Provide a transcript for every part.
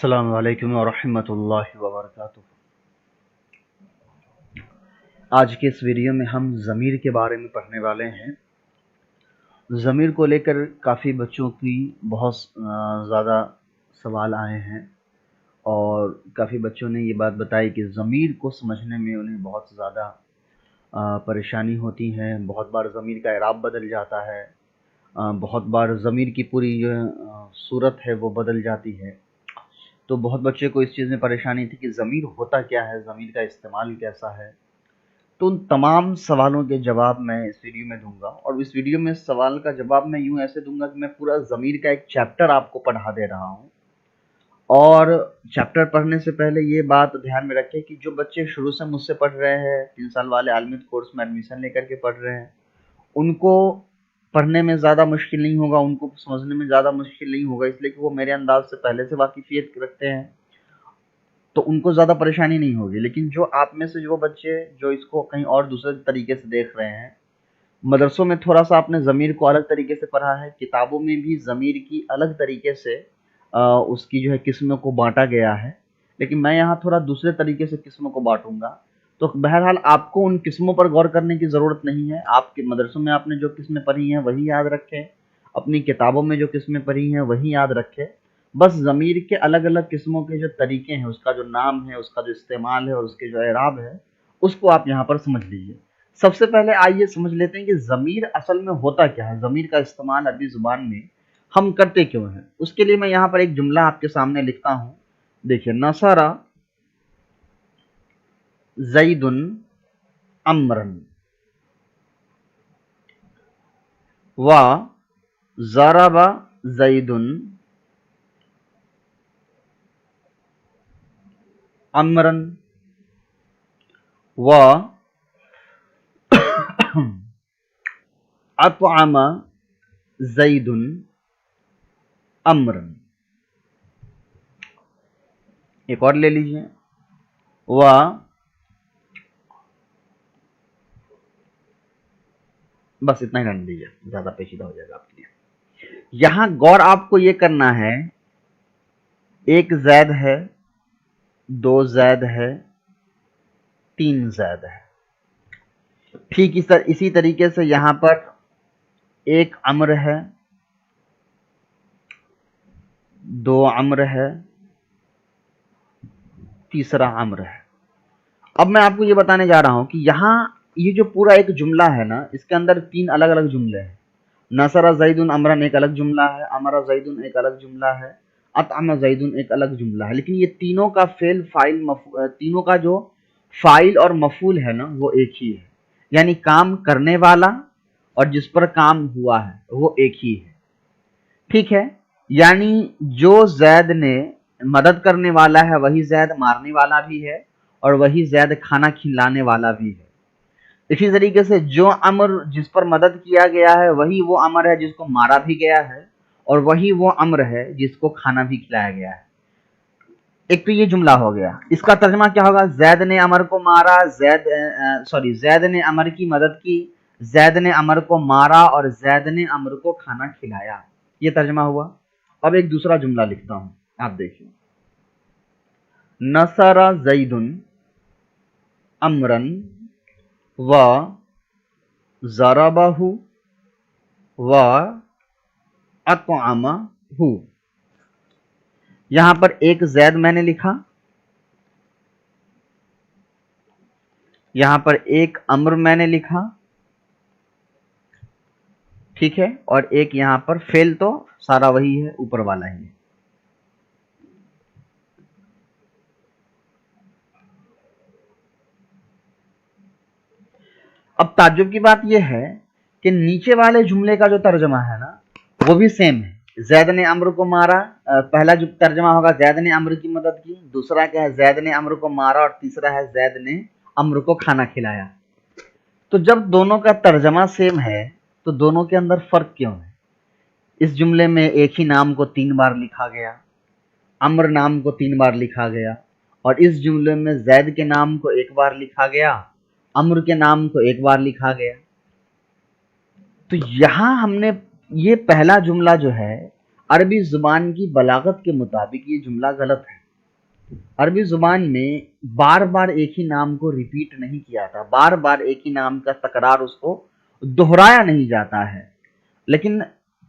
अस्सलामु अलैकुम वरहमतुल्लाहि वबरकातुहू। आज के इस वीडियो में हम ज़मीर के बारे में पढ़ने वाले हैं। ज़मीर को लेकर काफ़ी बच्चों की बहुत ज़्यादा सवाल आए हैं और काफ़ी बच्चों ने ये बात बताई कि ज़मीर को समझने में उन्हें बहुत ज़्यादा परेशानी होती है। बहुत बार ज़मीर का इराब बदल जाता है, बहुत बार ज़मीर की पूरी जो सूरत है वो बदल जाती है। तो बहुत बच्चे को इस चीज़ में परेशानी थी कि ज़मीर होता क्या है, ज़मीर का इस्तेमाल कैसा है। तो उन तमाम सवालों के जवाब मैं इस वीडियो में दूंगा और इस वीडियो में सवाल का जवाब मैं यूं ऐसे दूंगा कि मैं पूरा ज़मीर का एक चैप्टर आपको पढ़ा दे रहा हूं। और चैप्टर पढ़ने से पहले ये बात ध्यान में रखें कि जो बच्चे शुरू से मुझसे पढ़ रहे हैं, 3 साल वाले आलमियत कोर्स में एडमिशन लेकर के पढ़ रहे हैं, उनको पढ़ने में ज़्यादा मुश्किल नहीं होगा, उनको समझने में ज़्यादा मुश्किल नहीं होगा, इसलिए कि वो मेरे अंदाज से पहले से वाकिफियत रखते हैं, तो उनको ज़्यादा परेशानी नहीं होगी। लेकिन जो आप में से जो बच्चे जो इसको कहीं और दूसरे तरीके से देख रहे हैं, मदरसों में थोड़ा सा आपने ज़मीर को अलग तरीके से पढ़ा है, किताबों में भी ज़मीर की अलग तरीके से उसकी जो है किस्मों को बांटा गया है, लेकिन मैं यहाँ थोड़ा दूसरे तरीके से किस्मों को बांटूंगा। तो बहरहाल आपको उन किस्मों पर गौर करने की ज़रूरत नहीं है। आपके मदरसों में आपने जो किस्में पढ़ी हैं वही याद रखें, अपनी किताबों में जो किस्में पढ़ी हैं वही याद रखें। बस ज़मीर के अलग अलग किस्मों के जो तरीके हैं, उसका जो नाम है, उसका जो इस्तेमाल है और उसके जो एराब है, उसको आप यहाँ पर समझ लीजिए। सबसे पहले आइए समझ लेते हैं कि ज़मीर असल में होता क्या है, ज़मीर का इस्तेमाल अरबी ज़ुबान में हम करते क्यों हैं। उसके लिए मैं यहाँ पर एक जुमला आपके सामने लिखता हूँ। देखिए, नसरा ज़ैदुन अम्रन व ज़रबा ज़ैदुन अम्रन व अतअमा ज़ैदुन अम्रन। एक और ले लीजिए, व बस इतना ही रहने दीजिए, ज्यादा पेचीदा हो जाएगा आपके लिए। यहां गौर आपको ये करना है, एक जैद है, 2 जैद है, 3 जैद है। ठीक इसी तरीके से यहां पर एक अम्र है, 2 अम्र है, तीसरा अम्र है। अब मैं आपको ये बताने जा रहा हूं कि यहाँ ये जो पूरा एक जुमला है ना, इसके अंदर 3 अलग अलग जुमले हैं। नसरा ज़ैदुन अम्रन एक अलग जुमला है, अमरा ज़ैदुन एक अलग जुमला है, अतअमा ज़ैदुन एक अलग जुमला है। लेकिन ये तीनों का तीनों का जो फाइल और मफूल है ना, वो एक ही है। यानी काम करने वाला और जिस पर काम हुआ है वो एक ही है। ठीक है, यानी जो जैद ने मदद करने वाला है वही जैद मारने वाला भी है और वही जैद खाना खिलाने वाला भी है। इसी तरीके से जो अमर जिस पर मदद किया गया है वही वो अमर है जिसको मारा भी गया है और वही वो अमर है जिसको खाना भी खिलाया गया है। एक तो ये जुमला हो गया। इसका तर्जमा क्या होगा? जैद ने अमर को मारा, जैद ने अमर की मदद की, जैद ने अमर को मारा और जैद ने अमर को खाना खिलाया। ये तर्जमा हुआ। अब एक दूसरा जुमला लिखता हूं, आप देखिए। नसरा ज़ैदुन अमरन व ज़रबहु व अतअमहु। यहां पर एक जैद मैंने लिखा, यहां पर एक अम्र मैंने लिखा, ठीक है, और एक यहां पर फेल तो सारा वही है, ऊपर वाला ही है। अब ताज्जुब की बात यह है कि नीचे वाले जुमले का जो तर्जमा है ना, वो भी सेम है। जैद ने अम्र को मारा, पहला जो तर्जमा होगा जैद ने अम्र की मदद की, दूसरा क्या है? जैद ने अम्र को मारा, और तीसरा है जैद ने अम्र को खाना खिलाया। तो जब दोनों का तर्जमा सेम है तो दोनों के अंदर फर्क क्यों है? इस जुमले में एक ही नाम को 3 बार लिखा गया, अम्र नाम को 3 बार लिखा गया, और इस जुमले में जैद के नाम को 1 बार लिखा गया, अम्र के नाम को 1 बार लिखा गया। तो यहां हमने ये पहला जुमला जो है, अरबी जुबान की बलागत के मुताबिक ये जुमला गलत है। अरबी जुबान में बार बार एक ही नाम को रिपीट नहीं किया था, बार बार एक ही नाम का तकरार उसको दोहराया नहीं जाता है। लेकिन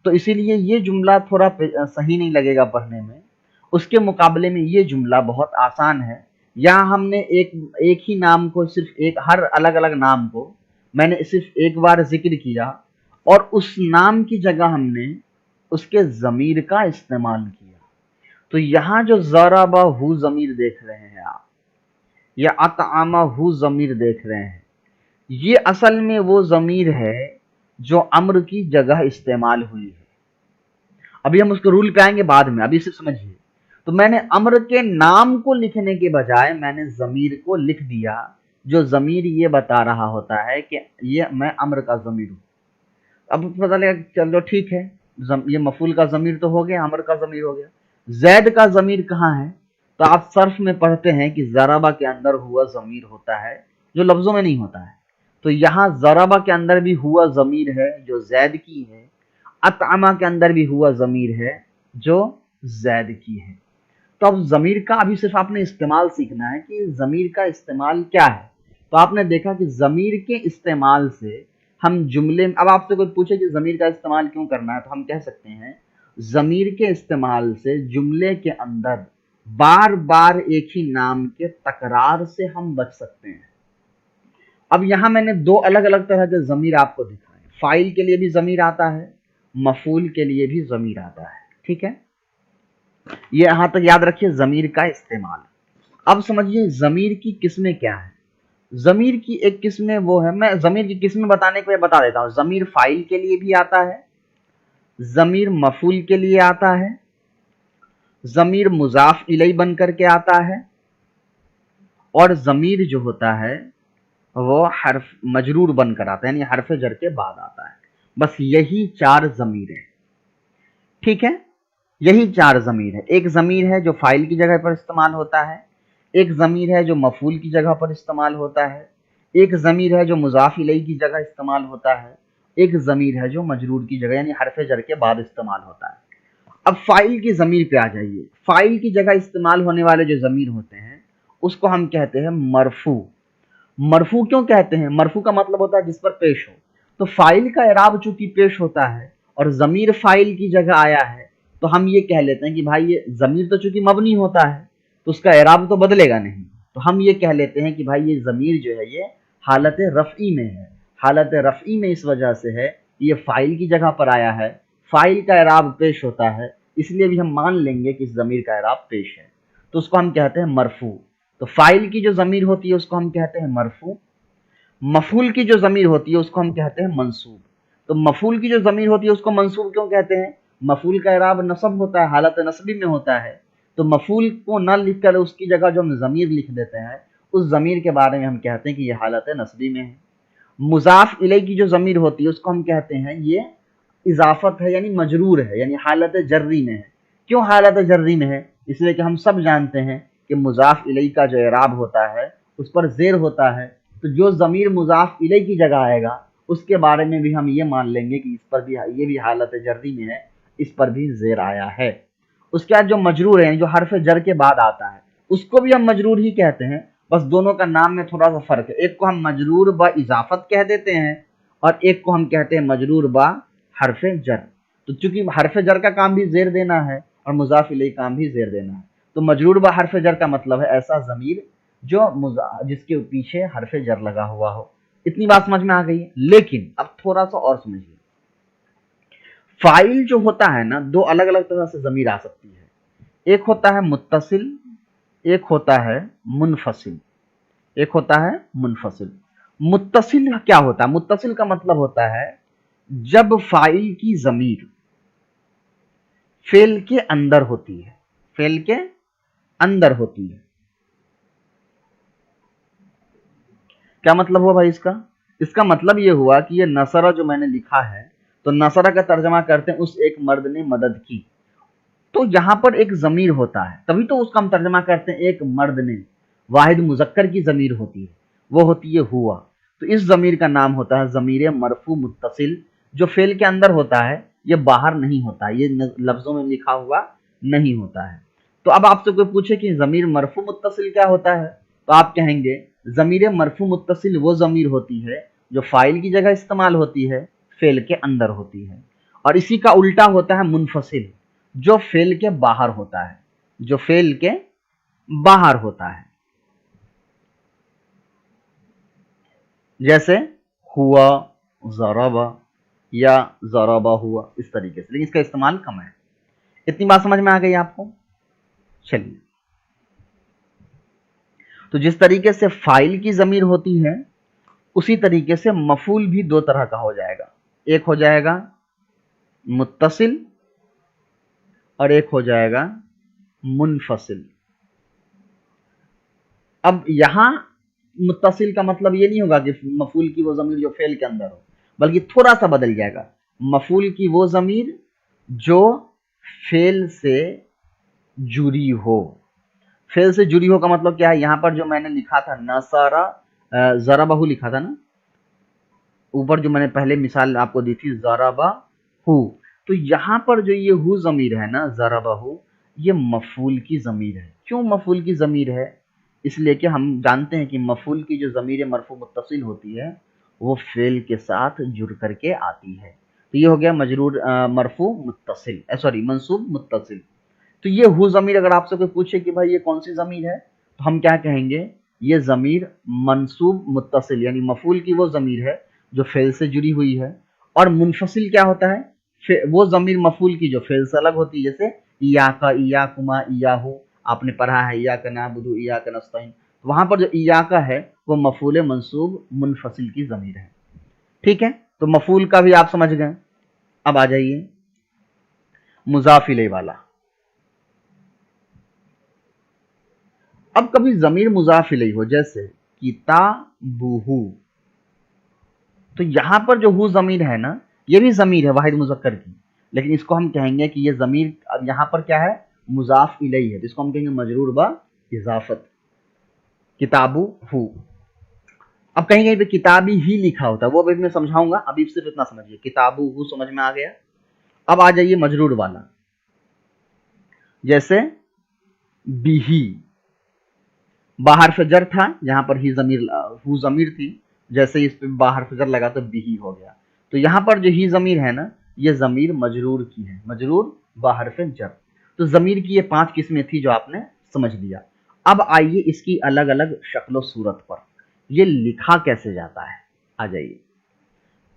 तो इसीलिए ये जुमला थोड़ा सही नहीं लगेगा पढ़ने में। उसके मुकाबले में ये जुमला बहुत आसान है। यहाँ हमने एक ही नाम को सिर्फ एक हर अलग अलग नाम को मैंने सिर्फ एक बार जिक्र किया और उस नाम की जगह हमने उसके ज़मीर का इस्तेमाल किया। तो यहाँ जो ज़रबा हु ज़मीर देख रहे हैं आप, या अतआमा हु ज़मीर देख रहे हैं, ये असल में वो ज़मीर है जो अम्र की जगह इस्तेमाल हुई है। अभी हम उसके रूल पे आएंगे बाद में, अभी सिर्फ समझिए। तो मैंने अम्र के नाम को लिखने के बजाय मैंने ज़मीर को लिख दिया, जो ज़मीर ये बता रहा होता है कि ये मैं अम्र का ज़मीर हूँ। अब पता लगा चलो ठीक है, ये मफूल का ज़मीर तो हो गया, अम्र का ज़मीर हो गया। जैद का ज़मीर कहाँ है? तो आप सर्फ में पढ़ते हैं कि ज़रबा के अंदर हुआ ज़मीर होता है जो लफ्ज़ों में नहीं होता है। तो यहाँ ज़रबा के अंदर भी हुआ ज़मीर है जो जैद की है, अतआमा के अंदर भी हुआ ज़मीर है जो जैद की है। तो अब ज़मीर का अभी सिर्फ आपने इस्तेमाल सीखना है कि ज़मीर का इस्तेमाल क्या है। तो आपने देखा कि ज़मीर के इस्तेमाल से हम जुमले, अब आपसे कोई पूछे कि ज़मीर का इस्तेमाल क्यों करना है, तो हम कह सकते हैं ज़मीर के इस्तेमाल से जुमले के अंदर बार बार एक ही नाम के तकरार से हम बच सकते हैं। अब यहां मैंने दो अलग अलग तरह के ज़मीर आपको दिखाए। फाइल के लिए भी ज़मीर आता है, मफूल के लिए भी ज़मीर आता है। ठीक है, ये यहां तक याद रखिए ज़मीर का इस्तेमाल। अब समझिए ज़मीर की किस्में क्या है। ज़मीर की एक किस्में वो है, मैं ज़मीर की किस्में बताने के लिए बता देता हूं। ज़मीर फाइल के लिए भी आता है, ज़मीर मफूल के लिए आता है, ज़मीर मुज़ाफ इलैहि बन करके आता है, और ज़मीर जो होता है वो हर्फ मजरूर बनकर आता है, यानी हर्फ जर के बाद आता है। बस यही चार ज़मीर है। ठीक है, यही चार ज़मीर है। एक ज़मीर है जो फाइल की जगह पर इस्तेमाल होता है, एक ज़मीर है जो मफूल की जगह पर इस्तेमाल होता है, एक ज़मीर है जो मुज़ाफ इलैहि की जगह इस्तेमाल होता है, एक ज़मीर है जो मजरूर की जगह यानी हर्फ जर के बाद इस्तेमाल होता है। अब फाइल की ज़मीर पे आ जाइए। फाइल की जगह इस्तेमाल होने वाले जो ज़मीर होते हैं उसको हम कहते हैं मरफू। मरफू क्यों कहते हैं? मरफू का मतलब होता है जिस पर पेश हो। तो फाइल का इराब चूंकि पेश होता है और ज़मीर फाइल की जगह आया है, तो हम ये कह लेते हैं कि भाई ये ज़मीर तो चूंकि मबनी होता है तो उसका इराब तो बदलेगा नहीं। तो हम ये कह लेते हैं कि भाई ये ज़मीर जो है ये हालत रफ़ई में है। हालत रफ़ई में इस वजह से है ये फाइल की जगह पर आया है, फाइल का इराब पेश होता है, इसलिए भी हम मान लेंगे कि इस ज़मीर का इराब पेश है, तो उसको हम कहते हैं मरफू। तो फाइल की जो ज़मीर होती है उसको हम कहते हैं मरफू। मफूल की जो ज़मीर होती है उसको हम कहते हैं मंसूब। तो मफूल की जो ज़मीर होती है उसको मंसूब क्यों कहते हैं? मफूल का इराब नसब होता है, हालत नसबी में होता है। तो मफूल को न लिख कर उसकी जगह जो हम ज़मीर लिख देते हैं, उस ज़मीर के बारे में हम कहते हैं कि ये हालत नसबी में है। मुज़ाफ इलैहि की जो ज़मीर होती है उसको हम कहते हैं ये इजाफत है, यानी मजरूर है, यानी हालत जर्री में है। क्यों हालत जर्री में है? इसलिए कि हम सब जानते हैं कि मुज़ाफ इलैहि का जो इराब होता है उस पर ज़ेर होता है। तो जो ज़मीर मुज़ाफ इलैहि की जगह आएगा उसके बारे में भी हम ये मान लेंगे कि इस पर भी ये भी हालत जर्री में है, इस पर भी ज़ेर आया है। उसके बाद जो मजरूर है, जो हर्फ जर के बाद आता है, उसको भी हम मजरूर ही कहते हैं, बस दोनों का नाम में थोड़ा सा फ़र्क है। एक को हम मजरूर ब इजाफत कह देते हैं और एक को हम कहते हैं मजरूर ब हर्फ जर। तो चूंकि हर्फ जर का काम भी ज़ेर देना है और मुज़ाफ इलैहि काम भी ज़ेर देना है, तो मजरूर ब हर्फ जर का मतलब है ऐसा ज़मीर जो जिसके पीछे हर्फ जर लगा हुआ हो। इतनी बात समझ में आ गई है। लेकिन अब थोड़ा सा और समझिए। फाइल जो होता है ना, दो अलग अलग तरह से ज़मीर आ सकती है। एक होता है मुत्तसिल, एक होता है मुनफसिल। एक होता है मुनफसिल। मुत्तसिल क्या होता है? मुत्तसिल का मतलब होता है जब फाइल की ज़मीर फेल के अंदर होती है, फेल के अंदर होती है। क्या मतलब हुआ भाई इसका? इसका मतलब ये हुआ कि ये नसरा जो मैंने लिखा है, तो नसरा का तर्जमा करते हैं उस एक मर्द ने मदद की। तो यहां पर एक ज़मीर होता है, तभी तो उसका हम तर्जमा करते हैं एक मर्द ने। वाहिद मुज़क्कर की ज़मीर होती है, वो होती है हुआ। तो इस ज़मीर का नाम होता है ज़मीर मरफू मुत्तसिल, जो फेल के अंदर होता है ये बाहर नहीं होता है, ये लफ्जों में लिखा हुआ नहीं होता है। तो अब आपसे कोई पूछे कि ज़मीर मरफू मुत्तसिल क्या होता है, तो आप कहेंगे ज़मीर मरफू मुत्तसिल वो ज़मीर होती है जो फाइल की जगह इस्तेमाल होती है, फेल के अंदर होती है। और इसी का उल्टा होता है मुनफसिल, जो फेल के बाहर होता है, जो फेल के बाहर होता है। जैसे हुआ, ज़रबा या ज़रबा हुआ, इस तरीके से, लेकिन इसका इस्तेमाल कम है। इतनी बात समझ में आ गई आपको? चलिए, तो जिस तरीके से फाइल की ज़मीर होती है उसी तरीके से मफूल भी दो तरह का हो जाएगा। एक हो जाएगा मुत्तसिल और एक हो जाएगा मुनफसिल। अब यहां मुत्तसिल का मतलब ये नहीं होगा कि मफूल की वो ज़मीर जो फेल के अंदर हो, बल्कि थोड़ा सा बदल जाएगा। मफूल की वो ज़मीर जो फेल से जुड़ी हो। फेल से जुड़ी हो का मतलब क्या है? यहां पर जो मैंने लिखा था नसारा ज़रबहू लिखा था ना, ऊपर जो मैंने पहले मिसाल आपको दी थी ज़रबहू, तो यहां पर जो ये हु ज़मीर है ना ज़रबहू, ये मफूल की ज़मीर है। क्यों मफूल की ज़मीर है? इसलिए कि हम जानते हैं कि मफूल की जो ज़मीर मरफू मुत्तसिल होती है वो फेल के साथ जुड़ करके आती है। तो ये हो गया मजरूर मरफू मुत्तसिल, सॉरी मंसूब मुत्तसिल। तो ये हु ज़मीर अगर आपसे कोई पूछे कि भाई ये कौन सी ज़मीर है, तो हम क्या कहेंगे? ये ज़मीर मंसूब मुत्तसिल यानी मफूल की वो ज़मीर है जो फेल से जुड़ी हुई है। और मुनफसिल क्या होता है? वो ज़मीर मफूल की जो फेल से अलग होती है, जैसे इयाका, इयाकुमा, इयाहू, आपने पढ़ा है इयाका नअबुदु, इयाका नस्तईन। तो वहां पर जो इयाका है वो मफूल मंसूब मुनफसिल की ज़मीर है। ठीक है, तो मफूल का भी आप समझ गए। अब आ जाइए मुज़ाफ इलैहि वाला। अब कभी ज़मीर मुज़ाफ इलैहि हो, जैसे किताबुहु, तो यहां पर जो हु ज़मीर है ना, ये भी ज़मीर है वाहिद मुज़क्कर की, लेकिन इसको हम कहेंगे कि ये ज़मीर अब यहां पर क्या है? मुज़ाफ इलैहि है, तो इसको हम कहेंगे मजरूर ब इज़ाफ़त, किताबु हु। अब कहीं कहीं पे किताबी ही लिखा होता है, वो अभी मैं समझाऊंगा, अभी सिर्फ इतना समझिए, किताबु हु समझ में आ गया। अब आ जाइए मजरूर वाला, जैसे बिही, बाहर फजर था, जहां पर ही ज़मीर हु ज़मीर थी, जैसे इस पे बाहर फजर लगा तो बिही हो गया। तो यहां पर जो ही ज़मीर है ना, ये ज़मीर मजरूर की है, मजरूर बाहर फजर। तो ज़मीर की ये 5 किस्में थी जो आपने समझ लिया। अब आइए इसकी अलग अलग शक्ल सूरत पर, ये लिखा कैसे जाता है। आ जाइए,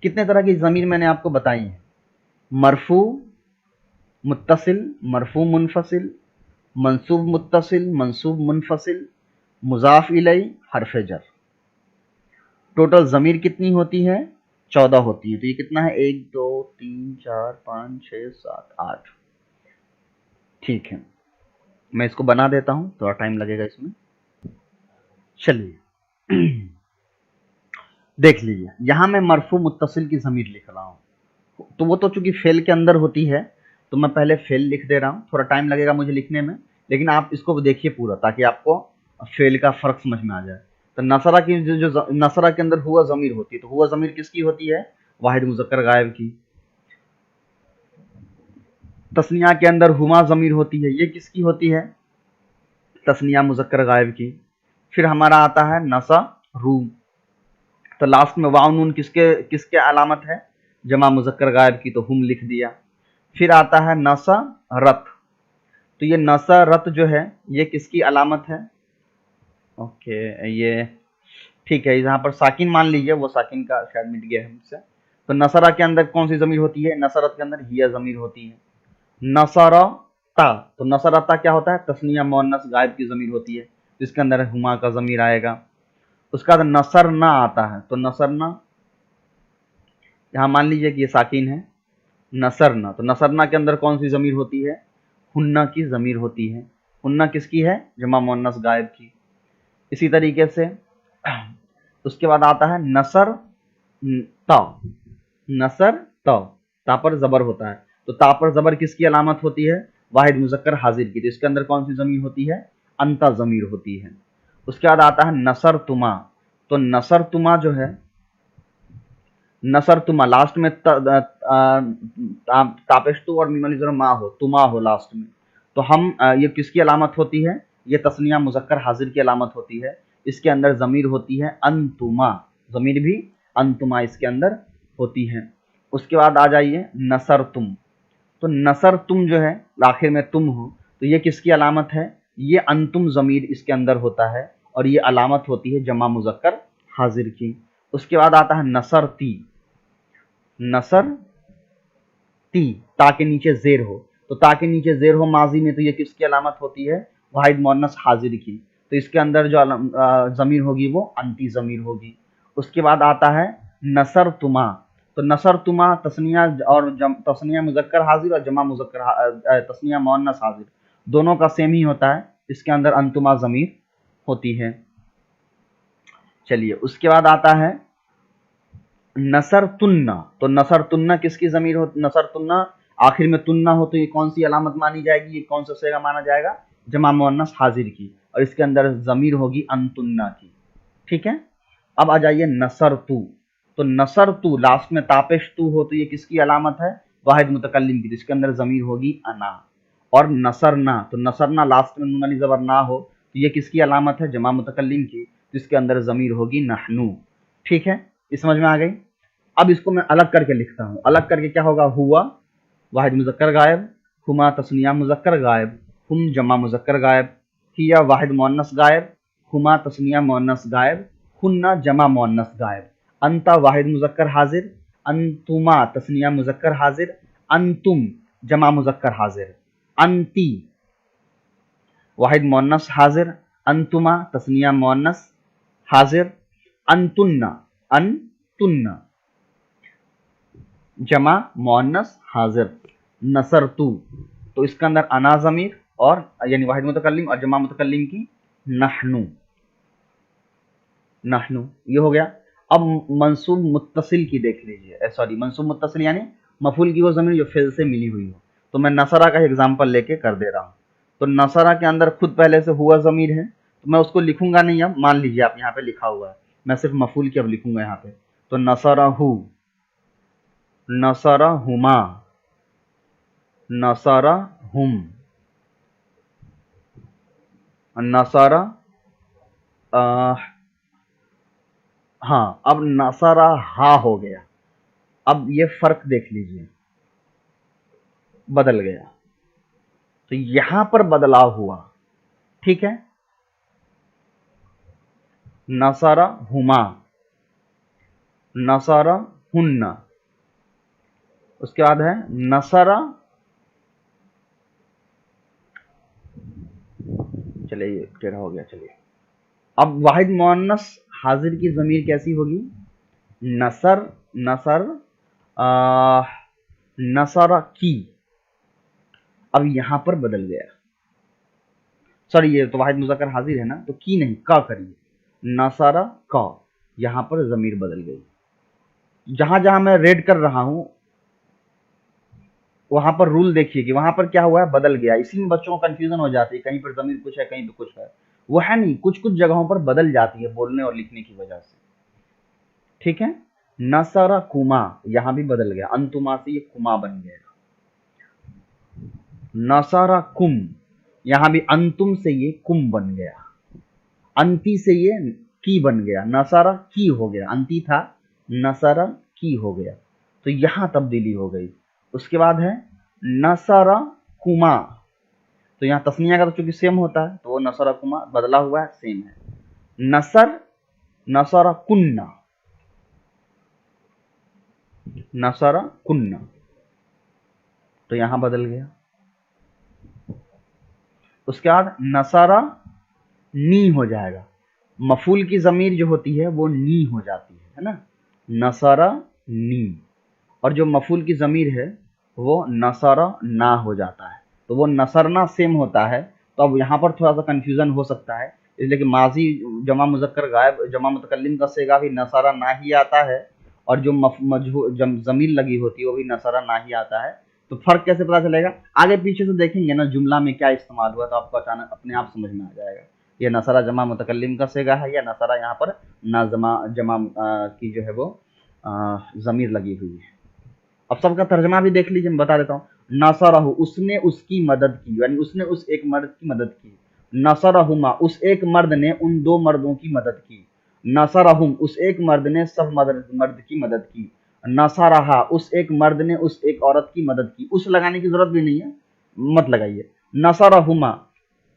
कितने तरह की ज़मीर मैंने आपको बताई है? मरफू मुत्तसिल, मरफू मुनफसिल, मंसूब मुत्तसिल, मंसूब मुनफसिल, मुज़ाफ इलैहि, हर्फ जर। टोटल ज़मीर कितनी होती है? 14 होती है। तो ये कितना है? 1 2 3 4 5 6 7 8। ठीक है, मैं इसको बना देता हूं, थोड़ा टाइम लगेगा इसमें। चलिए देख लीजिए, यहां मैं मरफू मुत्तसिल की ज़मीर लिख रहा हूं, तो वो तो चूंकि फेल के अंदर होती है, तो मैं पहले फेल लिख दे रहा हूं। थोड़ा टाइम लगेगा मुझे लिखने में, लेकिन आप इसको देखिए पूरा, ताकि आपको फेल का फर्क समझ में आ जाए। तो नसरा की जो नसरा के अंदर हुआ ज़मीर होती है, तो हुआ ज़मीर किसकी होती है? वाहिद मुज़क्कर गायब की। तस्निया के अंदर हुमा ज़मीर होती है, ये किसकी होती है? तस्निया मुज़क्कर गायब की। फिर हमारा आता है नसरू, तो लास्ट में वाव नून किसके किसके अलामत है? जमा मुज़क्कर गायब की, तो हुम लिख दिया। फिर आता है नसरत, तो ये नसरत जो है ये किसकी अलामत है? ओके, ये ठीक है, यहाँ पर साकिन मान लीजिए, वो साकिन का शायद मिट गया है मुझसे। तो नसरा के अंदर कौन सी ज़मीर होती है? नसरत के अंदर हिया ज़मीर होती है। नसरता, तो नसरता क्या होता है? तस्निया मुअन्नस गायब की ज़मीर होती है, जिसके अंदर हुमा का ज़मीर आएगा। उसका बाद नसरना आता है, तो नसरना यहाँ मान लीजिए कि ये साकिन है। नसरना, तो नसरना के अंदर कौन सी ज़मीर होती है? हुन्ना की ज़मीर होती है। हुन्ना किसकी है? जमा मुअन्नस गायब की। इसी तरीके से उसके बाद आता है नसर ता, नसर ता, ता पर ज़बर होता है, तो ता पर ज़बर किसकी अलामत होती है? वाहिद मुज़क्कर हाजिर की। तो इसके अंदर कौन सी ज़मीर होती है? अंता ज़मीर होती है। उसके बाद आता है नसर तुमा, तो नसर तुमा जो है, नसरतुमा, लास्ट में तापेस्तु और मीम अली मा हो, तुमा हो लास्ट में, तो हम ये किसकी अलामत होती है? ये तस्निया मुज़क्कर हाजिर की अलामत होती है। इसके अंदर ज़मीर होती है अंतुमा, ज़मीर भी अंतुमा इसके अंदर होती है। उसके बाद आ जाइए नसरतुम, तो नसरतुम जो है आखिर में तुम हो, तो ये किसकी अलामत है? ये अंतुम ज़मीर इसके अंदर होता है और ये अलामत होती है जमा मुज़क्कर हाजिर की। उसके बाद आता है नसरती, नसर ती, ता के नीचे जेर हो, तो ता के नीचे जेर हो माजी में, तो ये किसकी अलामत होती है? वाहिद मुअन्नस हाजिर की, तो इसके अंदर जो ज़मीर होगी वो अंती ज़मीर होगी। उसके बाद आता है नसर तुमा, तो नसर तुमा तस्निया और तस्निया मुज़क्कर हाजिर और जमा मुज़क्कर तस्निया मुअन्नस हाजिर दोनों का सेम ही होता है, इसके अंदर अंतुमा ज़मीर होती है। चलिए उसके बाद आता है नसर तुन्ना, तो नसर तुन्ना किसकी ज़मीर हो? नसर तुन्ना आखिर में तुन्ना हो, तो ये कौन सी अलामत मानी जाएगी? ये कौन सा सेगा माना जाएगा? जमा मुअन्नस हाजिर की, और इसके अंदर ज़मीर होगी अंतुन्ना की। ठीक है, अब आ जाइए नसर तू, तो नसर तू लास्ट में तापेश तू हो, तो ये किसकी अलामत है? वाहिद मुतकल्लिम की, जिसके अंदर ज़मीर होगी अना। और नसरना, तो नसरना लास्ट में नून अली ज़बर ना हो, तो ये किसकी अलामत है? जमा मुतकल्लिम की, जिसके अंदर ज़मीर होगी नहनु। ठीक है, ये समझ में आ गई। अब इसको मैं अलग करके लिखता हूँ, अलग करके क्या होगा? हुआ वाहिद मुज़क्कर गायब, हुमा तस्निया मुज़क्कर गायब, हुम जमा मुज़क्कर गायब, हिया वाहिद मुअन्नस गायब, हुमा तस्निया मुअन्नस गायब, हुन्ना जमा मुअन्नस गायब, अंता वाहिद मुज़क्कर हाजिर, अंतुमा तस्निया मुज़क्कर हाजिर, अंतुम जमा मुज़क्कर हाजिर, अंती वाहिद मुअन्नस हाजिर, अंतुमा तस्निया मुअन्नस हाजिर, अंतुन्ना अंतुन्ना जमा मुअन्नस हाजिर, नसरतु, तो इसके अंदर अना ज़मीर और यानी वाहिद मुतकल्लिम और जमा मुतकल्लिम की नहनु, नहनु ये हो गया। अब मंसूब मुत्तसिल की देख लीजिए, सॉरी मंसूब मुत्तसिल यानी मफूल की वो ज़मीर जो फेल से मिली हुई हो, तो मैं नसरा का एग्जाम्पल लेके कर दे रहा हूँ। तो नसरा के अंदर खुद पहले से हुआ ज़मीर है, तो मैं उसको लिखूंगा नहीं, अब मान लीजिए आप यहाँ पे लिखा हुआ है, मैं सिर्फ मफूल की अब लिखूंगा यहाँ पे, तो नसरहु, नसरहुमा, नसरहुम, नसरा हाँ, अब नसरा हा हो गया। अब ये फर्क देख लीजिए, बदल गया, तो यहां पर बदलाव हुआ। ठीक है, नसरा हुमा, नसरा हुन्ना, उसके बाद है नसरा, चलिए टेढ़ा हो गया, चलिए अब वाहिद मुअन्नस हाजिर की ज़मीर कैसी होगी? नसर, नसर नसरा की, अब यहां पर बदल गया, सॉरी ये तो वाहिद मुज़क्कर हाजिर है ना, तो की नहीं का करिए, नसरा का, यहां पर ज़मीर बदल गई। जहां जहां मैं रेड कर रहा हूं वहां पर रूल देखिए कि वहां पर क्या हुआ है, बदल गया। इसी में बच्चों को कंफ्यूजन हो जाती है, कहीं पर ज़मीर कुछ है कहीं पर कुछ है, वो है नहीं, कुछ कुछ जगहों पर बदल जाती है बोलने और लिखने की वजह से। ठीक है, नसरा कुमा, यहां भी बदल गया, अंतुमा से ये कुमा बन गया। नसरा कुम, यहां भी अंतुम से ये कुम बन गया, अंती से ये की बन गया, नसरा की हो गया, अंती था नसरा की हो गया, तो यहां तब्दीली हो गई। उसके बाद है नसरा कुमा, तो यहाँ तस्निया का तो चूंकि सेम होता है, तो वो नसरा कुमा बदला हुआ है, सेम है। नसर, नसरा कुन्ना, नसरा कुन्ना, तो यहां बदल गया। उसके बाद नसरा नी हो जाएगा, मफूल की ज़मीर जो होती है वो नी हो जाती है ना, नसरा नी, और जो मफूल की ज़मीर है वो नसरा ना हो जाता है, तो वो नसरना सेम होता है। तो अब यहाँ पर थोड़ा सा कंफ्यूजन हो सकता है, इसलिए कि माजी जमा मुज़क्कर गायब जमा मुतकल्लिम का सेगा भी नसरा ना ही आता है, और जो ज़मीर लगी होती है वो भी नसरा ना ही आता है। तो फर्क कैसे पता चलेगा? आगे पीछे से देखेंगे ना जुमला में क्या इस्तेमाल हुआ, तो आपको अचानक अपने आप समझ में आ जाएगा ये नसरा जमा मुतकल्लिम का सेगा है या नसरा यहाँ पर ना जमा की जो है वो ज़मीर लगी हुई है। अब सबका तर्जमा भी देख लीजिए, मैं बता देता हूँ। नसरहु, उसने उसकी मदद की, यानी उसने उस एक मर्द की मदद की। नसरहुमा, उस एक मर्द ने उन दो मर्दों की मदद की। नसरहुम, उस एक मर्द ने सब मर्द की मदद की। नसरहा, उस एक मर्द ने उस एक औरत की मदद की। उस लगाने की जरूरत भी नहीं है, मत लगाइए। नसरहुमा,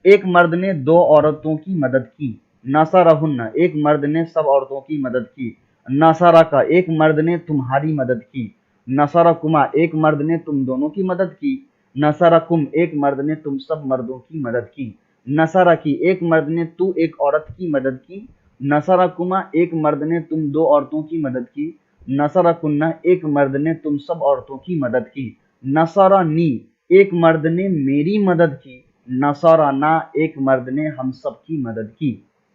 एक मर्द ने दो औरतों की मदद की। नसरहुन्ना, एक मर्द ने सब औरतों की मदद की। नसरका, एक मर्द ने तुम्हारी मदद की। नसरकुमा, एक मर्द ने तुम दोनों की मदद की। नसरकुम, एक मर्द ने तुम सब मर्दों की मदद की। नसरकी, एक मर्द ने तू एक औरत की मदद की। नसरकुमा, एक मर्द ने तुम दो औरतों की मदद की। नसरकुन्ना, एक मर्द ने तुम सब औरतों की मदद की। नसरनी, एक मर्द ने मेरी मदद की। नसरना, एक मर्द ने हम सब की मदद की।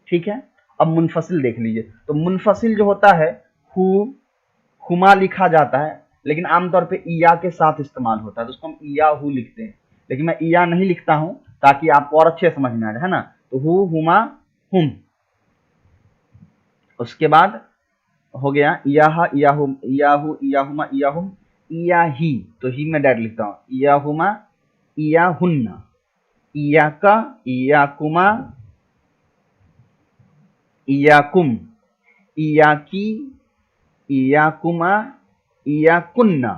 ठीक है, अब मुनफसिल देख लीजिए। तो मुनफसिल जो होता है, हुमा लिखा जाता है, लेकिन आमतौर पे इया के साथ इस्तेमाल होता है, तो उसको हम इया हु लिखते हैं। लेकिन मैं इया नहीं लिखता हूं ताकि आपको और अच्छे समझ में आ जाए, है ना। तो हु, हुमा, हुम। उसके बाद हो गया इयाहा, इयाहुम, इयाहु, इयाहुमा, इयाहुम, इयाही। तो ही मैं डायरेक्ट लिखता हूँ, इयाहुमा, इयाहुन्ना, इयाका, इयाकुमा, इयाकुम, इयाकी, इयाकुमा, इयाकुन्ना,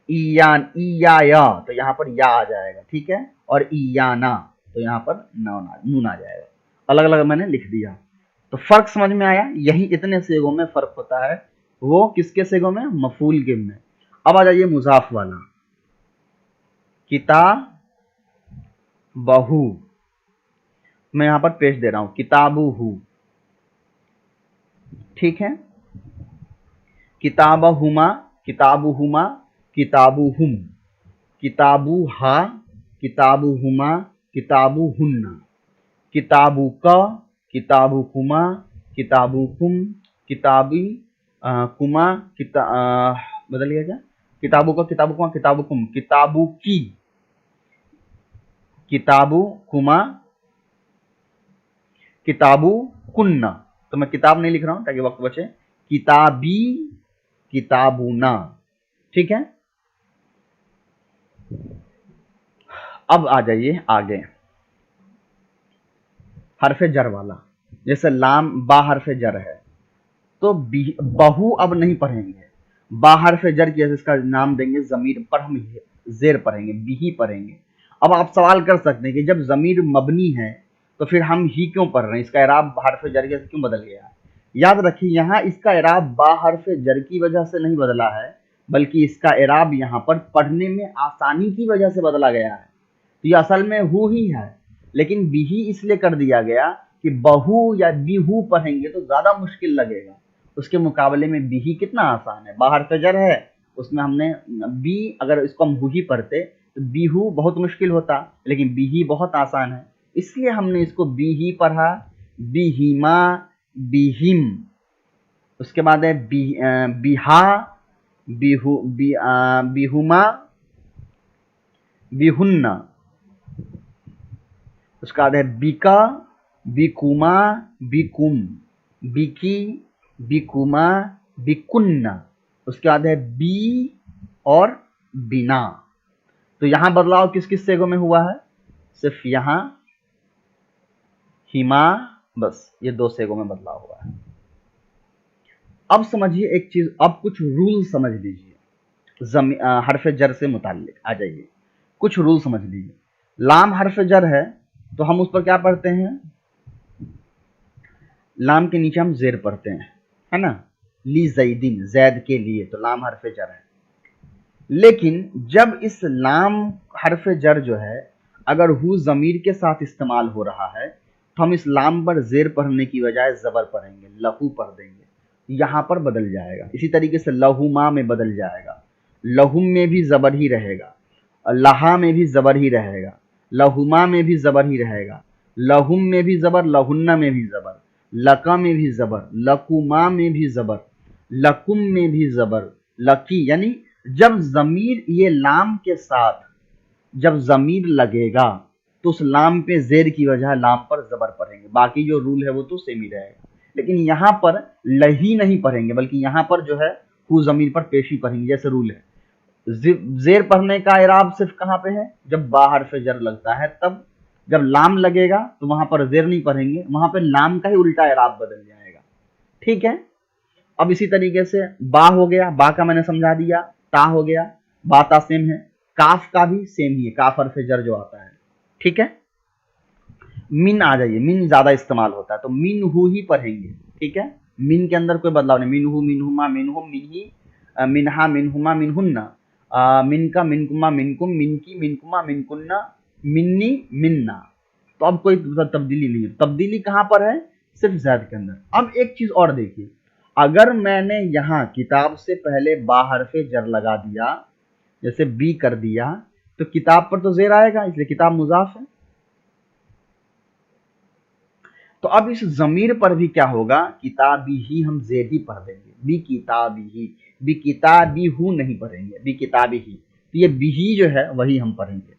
इयान, इयाया, तो यहाँ पर या आ जाएगा, ठीक है। और इयाना, तो यहाँ पर नून आ जाएगा। अलग अलग मैंने लिख दिया। तो फर्क समझ में आया, यही इतने सेगों में फर्क होता है। वो किसके सेगों में? मफूल के में। अब आ जाइए मुजाफ वाला, किताबहू। मैं यहाँ पर पेश दे रहा हूं, किताबुहू, ठीक है। किताबहुमा, किताबुहुमा, किताबुहुम, किताबुहा, किताबुहुमा, किताबुहुन्ना, किताबुका, किताबुकुमा, किताबुकुम, किताबी कुमा, बदल गया क्या? किताबुका, किताबुकुमा, किताबुकुम, किताबुकी, किताबुकुमा, किताबुकुन्ना। तो मैं किताब नहीं लिख रहा हूं ताकि वक्त बचे। किताबी, किताबुना, ठीक है। अब आ जाइए आगे, हरफे जर वाला। जैसे लाम बा हरफे जर है, तो बहु अब नहीं पढ़ेंगे। बा हरफे जर की इसका नाम देंगे जमीर, पर हम जेर पढ़ेंगे, बिही पढ़ेंगे। अब आप सवाल कर सकते हैं कि जब जमीर मबनी है तो फिर हम ही क्यों पढ़ रहे हैं, इसका इराब हरफे जर के क्यों बदल गया? याद रखिए, यहाँ इसका इराब बा हरफे जर की वजह से नहीं बदला है, बल्कि इसका इराब यहाँ पर पढ़ने में आसानी की वजह से बदला गया है। तो ये असल में हु ही है, लेकिन बिही इसलिए कर दिया गया कि बहु या बिहू पढ़ेंगे तो ज्यादा मुश्किल लगेगा। उसके मुकाबले में बिही कितना आसान है, बाहर फजर है, उसमें हमने बी, अगर इसको हम हु ही पढ़ते तो बिहू बहुत मुश्किल होता, लेकिन बिही बहुत आसान है, इसलिए हमने इसको बिही पढ़ा। बिहिमा, बिहिम। उसके बाद है बिहा, बिहु, बिहुमा, बिहुन्ना। उसका बाद है बिका, बिकुमा, बिकुम, बिकी, बिकुमा, बिकुन्ना। उसके बाद है बी और बिना। तो यहां बदलाव किस किस सेगों में हुआ है? सिर्फ यहां हिमा, बस ये दो सेगों में बदलाव हुआ है। अब समझिए एक चीज, अब कुछ रूल समझ लीजिए हरफ जर से मुताल्लिक। आ जाइए, कुछ रूल समझ लीजिए। लाम हरफ जर है तो हम उस पर क्या पढ़ते हैं? लाम के नीचे हम जेर पढ़ते हैं, है ना। ली जैदिन, जैद के लिए, तो लाम हरफ जर है। लेकिन जब इस लाम हरफ जर जो है अगर हु जमीर के साथ इस्तेमाल हो रहा है तो हम इस लाम पर जेर पढ़ने की बजाय जबर पढ़ेंगे, लहू पढ़ देंगे। यहां पर बदल जाएगा। इसी तरीके से लहुमा में बदल जाएगा, लहुम में भी जबर ही रहेगा, लहा में भी जबर ही रहेगा, लहुमा में भी जबर ही रहेगा, लहुम में भी जबर, लहुन्ना में भी जबर, लका में भी जबर, लकुमा में भी जबर, लकुम में भी जबर, लकी। यानी जब जमीर ये लाम के साथ जब जमीर लगेगा तो उस लाम पे जेर की वजह लाम पर जबर पढ़ेंगे। बाकी जो रूल है वो तो सेम ही रहेगा। लेकिन यहाँ पर लही नहीं पढ़ेंगे, बल्कि यहाँ पर जो है हु ज़मीर पर पेशी पढ़ेंगे, जैसे रूल है। जेर पढ़ने का इराब सिर्फ कहाँ पे है, जब बा हर्फ जर लगता है तब। जब लाम लगेगा तो वहां पर जेर नहीं पढ़ेंगे, वहां पर लाम का ही उल्टा इराब बदल जाएगा। ठीक है। अब इसी तरीके से बा हो गया, बा का मैंने समझा दिया। ता हो गया, बा ता सेम है। काफ का भी सेम ही है, काफ हर्फ जर जो आता है। ठीक है। मिन आ जाइए, मिन ज्यादा इस्तेमाल होता है तो मिन हु ही पढ़ेंगे। ठीक है। मिन के अंदर कोई बदलाव नहीं, मिन हु, मिन हुमा, मिन हुम, मिन ही, मिनहा, मिन हुमा, मिन हुन्ना, मिन का, मिन कुमा, मिन कुम, मिन की, मिन कुमा, मिन कुन्ना, मिन्नी, मिन्ना। तो अब कोई तब्दीली नहीं है। तब्दीली कहां पर है, सिर्फ जैद के अंदर। अब एक चीज और देखिए, अगर मैंने यहां किताब से पहले बा हर्फे जर लगा दिया, जैसे बी कर दिया, तो किताब पर तो जेर आएगा, इसलिए किताब मुजाफ है। तो अब इस जमीर पर भी क्या होगा, किताबी ही हम जेर ही पढ़ देंगे, बी किताबी ही, बी किताबी हु नहीं पढ़ेंगे, बी किताबी ही। तो ये बिही जो है वही हम पढ़ेंगे।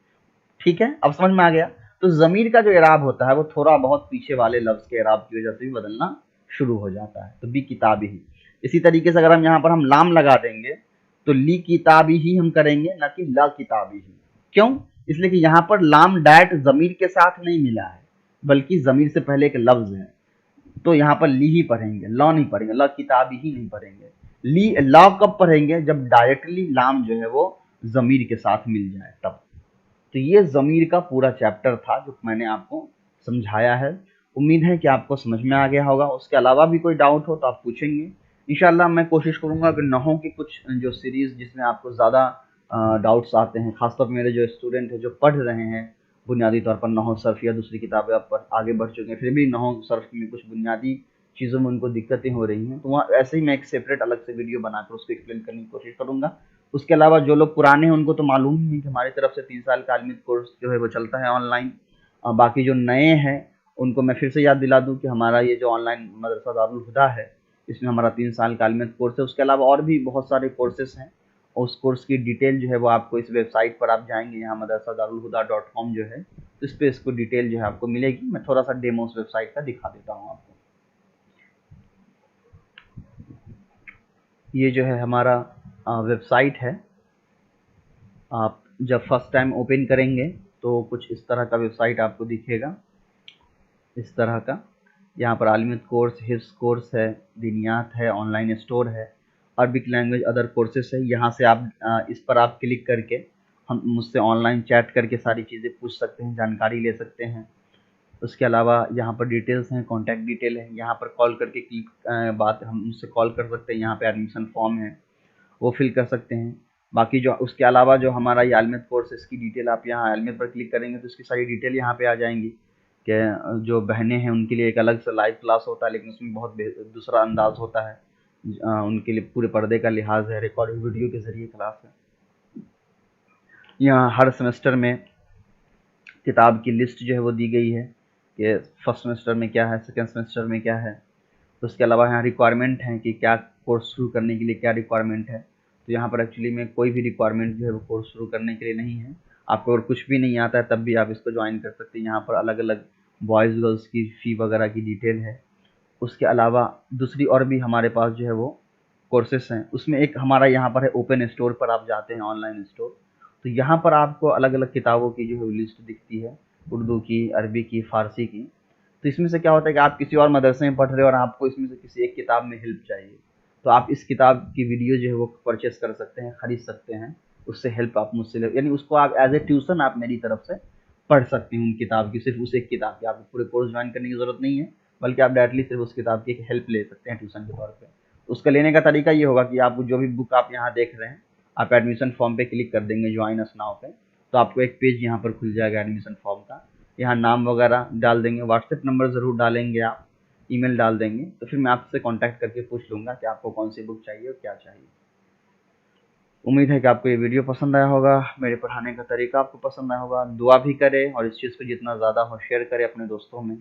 ठीक है, अब समझ में आ गया। तो जमीर का जो इराब होता है वो थोड़ा बहुत पीछे वाले लफ्ज के इराब की वजह से भी बदलना शुरू हो जाता है। तो बी किताबी ही। इसी तरीके से अगर हम यहाँ पर हम लाम लगा देंगे तो ली किताबी ही हम करेंगे, ना कि ला किताबी ही। क्यों, इसलिए कि यहाँ पर लाम डायरेक्ट जमीर के साथ नहीं मिला है, बल्कि जमीर से पहले एक लफ्ज है। तो यहाँ पर ली ही पढ़ेंगे, ला नहीं पढ़ेंगे, ला किताबी ही नहीं पढ़ेंगे। ली ला कब पढ़ेंगे, जब डायरेक्टली लाम जो है वो जमीर के साथ मिल जाए तब। तो ये जमीर का पूरा चैप्टर था जो मैंने आपको समझाया है। उम्मीद है कि आपको समझ में आ गया होगा। उसके अलावा भी कोई डाउट हो तो आप पूछेंगे। इंशाल्लाह मैं कोशिश करूंगा कि नहू की कुछ जो सीरीज जिसमें आपको ज़्यादा डाउट्स आते हैं, खासतौर पर मेरे जो स्टूडेंट हैं जो पढ़ रहे हैं बुनियादी तौर पर नहू सर्फ या दूसरी किताबें आप पर आगे बढ़ चुके हैं, फिर भी नहू सर्फ में कुछ बुनियादी चीज़ों में उनको दिक्कतें हो रही हैं, तो वहाँ ऐसे ही मैं एक सेपरेट अलग से वीडियो बनाकर उसको एक्सप्लेन करने की कोशिश करूंगा। उसके अलावा जो लोग पुराने हैं उनको तो मालूम ही है कि हमारी तरफ से 3 साल का आलमी कोर्स जो है वो चलता है ऑनलाइन। बाकी जो नए हैं उनको मैं फिर से याद दिला दूं कि हमारा ये जो ऑनलाइन मदरसा दारुल हुदा है, इसमें हमारा 3 साल का आलमी कोर्स है। उसके अलावा और भी बहुत सारे कोर्सेस हैं। उस कोर्स की डिटेल जो है वो आपको इस वेबसाइट पर आप जाएंगे, यहाँ madrasadaruलहुदा.com जो है, तो इस पर इसको डिटेल जो है आपको मिलेगी। मैं थोड़ा सा डेमो उस वेबसाइट का दिखा देता हूँ आपको। ये जो है हमारा वेबसाइट है। आप जब फर्स्ट टाइम ओपन करेंगे तो कुछ इस तरह का वेबसाइट आपको दिखेगा, इस तरह का। यहाँ पर आलिमियत कोर्स, हिफ्स कोर्स है, दीनियात है, ऑनलाइन स्टोर है, अरबिक लैंग्वेज अदर कोर्सेस है। यहाँ से आप इस पर आप क्लिक करके हम मुझसे ऑनलाइन चैट करके सारी चीज़ें पूछ सकते हैं, जानकारी ले सकते हैं। उसके अलावा यहाँ पर डिटेल्स हैं, कॉन्टैक्ट डिटेल है। यहाँ पर कॉल करके बात हम मुझसे कॉल कर सकते हैं। यहाँ पे एडमिशन फॉर्म है वो फिल कर सकते हैं। बाकी जो उसके अलावा जो हमारा ये आलमियत कोर्स है इसकी डिटेल आप यहाँ आलमियत पर क्लिक करेंगे तो इसकी सारी डिटेल यहाँ पे आ जाएंगी कि जो बहनें हैं उनके लिए एक अलग से लाइव क्लास होता है, लेकिन उसमें बहुत दूसरा अंदाज होता है। उनके लिए पूरे पर्दे का लिहाज है, रिकॉर्डेड वीडियो के ज़रिए क्लास है। यहाँ हर सेमेस्टर में किताब की लिस्ट जो है वो दी गई है कि फर्स्ट सेमेस्टर में क्या है, सेकेंड सेमेस्टर में क्या है। तो उसके अलावा यहाँ रिक्वायरमेंट है कि क्या कोर्स शुरू करने के लिए क्या रिक्वायरमेंट है। तो यहाँ पर एक्चुअली में कोई भी रिक्वायरमेंट जो है वो कोर्स शुरू करने के लिए नहीं है। आपको अगर कुछ भी नहीं आता है तब भी आप इसको ज्वाइन कर सकते हैं। यहाँ पर अलग अलग बॉयज़ गर्ल्स की फ़ी वगैरह की डिटेल है। उसके अलावा दूसरी और भी हमारे पास जो है वो कोर्सेस हैं। उसमें एक हमारा यहाँ पर है ओपन स्टोर पर आप जाते हैं, ऑनलाइन स्टोर, तो यहाँ पर आपको अलग अलग किताबों की जो है लिस्ट दिखती है, उर्दू की, अरबी की, फ़ारसी की। तो इसमें से क्या होता है कि आप किसी और मदरसे में पढ़ रहे हो और आपको इसमें से किसी एक किताब में हेल्प चाहिए, तो आप इस किताब की वीडियो जो है वो परचेस कर सकते हैं, ख़रीद सकते हैं। उससे हेल्प आप मुझसे यानी उसको आप एज ए ट्यूशन आप मेरी तरफ से पढ़ सकते हैं उन किताब की, सिर्फ उस एक किताब की। आपको पूरे कोर्स ज्वाइन करने की ज़रूरत नहीं है, बल्कि आप डायरेक्टली सिर्फ उस किताब की एक हेल्प ले सकते हैं ट्यूशन के तौर पर। उसका लेने का तरीका ये होगा कि आप जो भी बुक आप यहाँ देख रहे हैं, आप एडमिशन फॉर्म पे क्लिक कर देंगे ज्वाइन अस नाउ पे, तो आपको एक पेज यहाँ पर खुल जाएगा एडमिशन फॉर्म का। यहाँ नाम वगैरह डाल देंगे, व्हाट्सएप नंबर ज़रूर डालेंगे, आप ईमेल डाल देंगे, तो फिर मैं आपसे कांटेक्ट करके पूछ लूँगा कि आपको कौन सी बुक चाहिए और क्या चाहिए। उम्मीद है कि आपको ये वीडियो पसंद आया होगा, मेरे पढ़ाने का तरीका आपको पसंद आया होगा। दुआ भी करें और इस चीज़ को जितना ज़्यादा हो शेयर करें अपने दोस्तों में,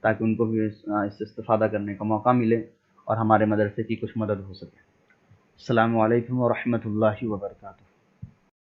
ताकि उनको भी इससे इस्तेफादा करने का मौका मिले और हमारे मदरसे की कुछ मदद हो सके। अस्सलामु अलैकुम व रहमतुल्लाहि व बरकातुहू।